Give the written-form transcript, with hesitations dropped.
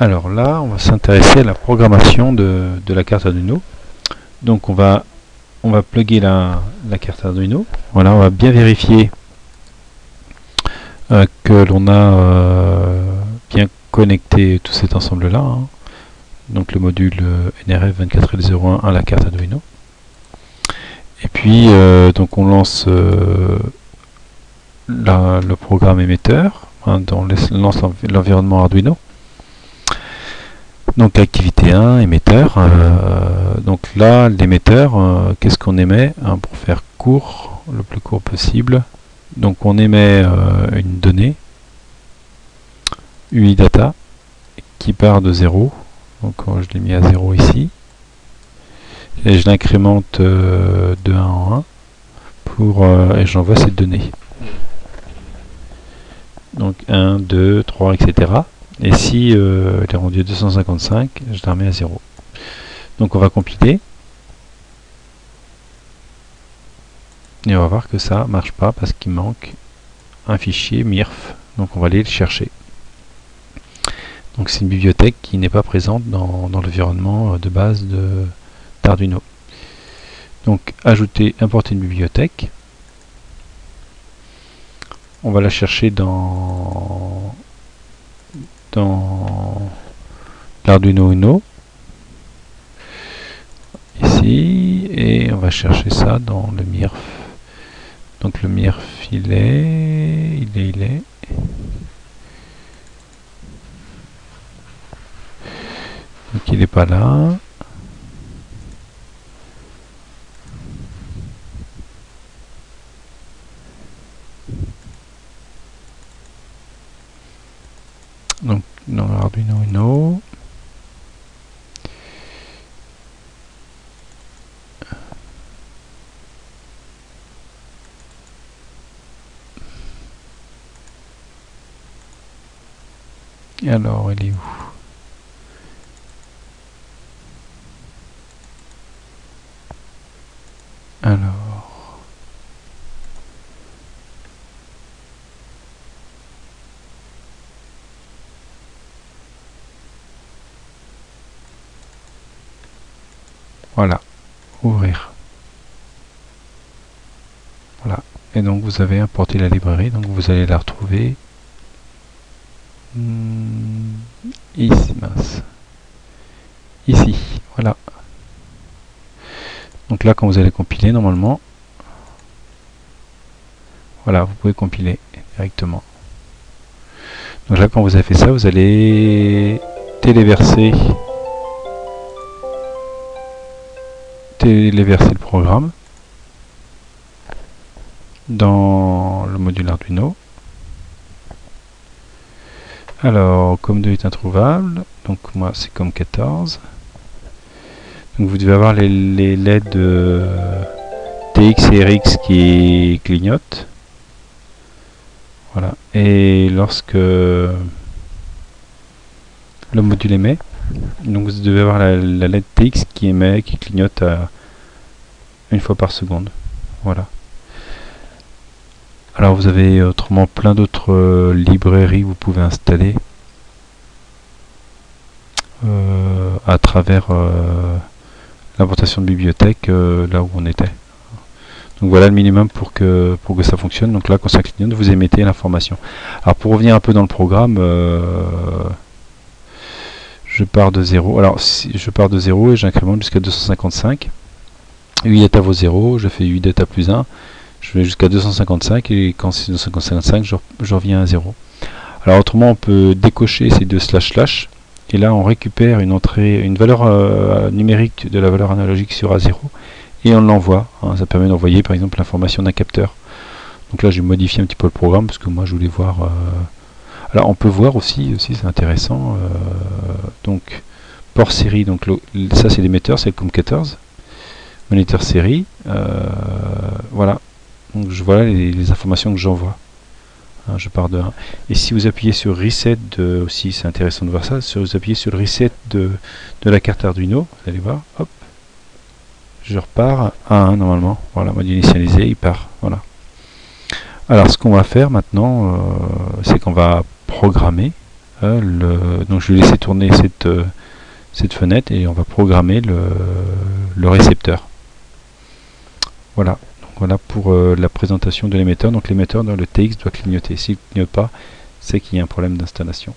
Alors là, on va s'intéresser à la programmation de la carte Arduino. Donc on va plugger la carte Arduino. Voilà, on va bien vérifier que l'on a bien connecté tout cet ensemble-là. Hein. Donc le module NRF 24L01 à la carte Arduino. Et puis donc on lance le programme émetteur hein, dans l'environnement Arduino. Donc activité 1, émetteur. Donc là, l'émetteur, qu'est-ce qu'on émet hein, pour faire court, le plus court possible. Donc on émet une donnée, UI data, qui part de 0. Donc je l'ai mis à 0 ici. Et je l'incrémente de 1 en 1 et j'envoie cette donnée. Donc 1, 2, 3, etc. Et si elle est rendue à 255, je la remets à 0. Donc on va compiler. Et on va voir que ça ne marche pas parce qu'il manque un fichier MIRF. Donc on va aller le chercher. Donc c'est une bibliothèque qui n'est pas présente dans l'environnement de base d'Arduino. Donc ajouter, importer une bibliothèque. On va la chercher dans l'Arduino Uno ici et on va chercher ça dans le MIRF. Donc le MIRF il est donc il n'est pas là. Donc dans l'Arduino Uno, et alors elle est où? Alors voilà, ouvrir. Voilà. Et donc vous avez importé la librairie, donc vous allez la retrouver ici, mince. Ici, voilà. Donc là, quand vous allez compiler, normalement, voilà, vous pouvez compiler directement. Donc là, quand vous avez fait ça, vous allez téléverser le programme dans le module Arduino. Alors, COM2 est introuvable, donc moi c'est COM14. Donc vous devez avoir les LED TX et RX qui clignotent. Voilà. Et lorsque le module émet, donc vous devez avoir la LED TX qui émet, qui clignote une fois par seconde. Voilà. Alors vous avez autrement plein d'autres librairies que vous pouvez installer à travers l'importation de bibliothèque là où on était. Donc voilà le minimum pour que ça fonctionne. Donc là quand ça clignote, vous émettez l'information. Alors pour revenir un peu dans le programme, je pars de 0. Alors si je pars de 0 et j'incrémente jusqu'à 255. UI data vaut 0, je fais UI data plus 1. Je vais jusqu'à 255 et quand c'est 255, je reviens à 0. Alors autrement, on peut décocher ces deux // et là on récupère une valeur numérique de la valeur analogique sur A0 et on l'envoie. Hein, ça permet d'envoyer par exemple l'information d'un capteur. Donc là j'ai modifié un petit peu le programme parce que moi je voulais voir. Alors on peut voir aussi c'est intéressant. Donc port série, donc ça c'est l'émetteur, c'est le COM14. Moniteur série, voilà. Donc voilà les informations que j'envoie. Hein, je pars de 1. Et si vous appuyez sur Reset, aussi c'est intéressant de voir ça, si vous appuyez sur le Reset de la carte Arduino, vous allez voir, hop, je repars à 1 normalement. Voilà, mode initialisé, il part. Voilà. Alors ce qu'on va faire maintenant, c'est qu'on va programmer donc je vais laisser tourner cette fenêtre et on va programmer le récepteur. Voilà. Donc voilà pour la présentation de l'émetteur. Donc l'émetteur dans le TX doit clignoter. S'il ne clignote pas, c'est qu'il y a un problème d'installation.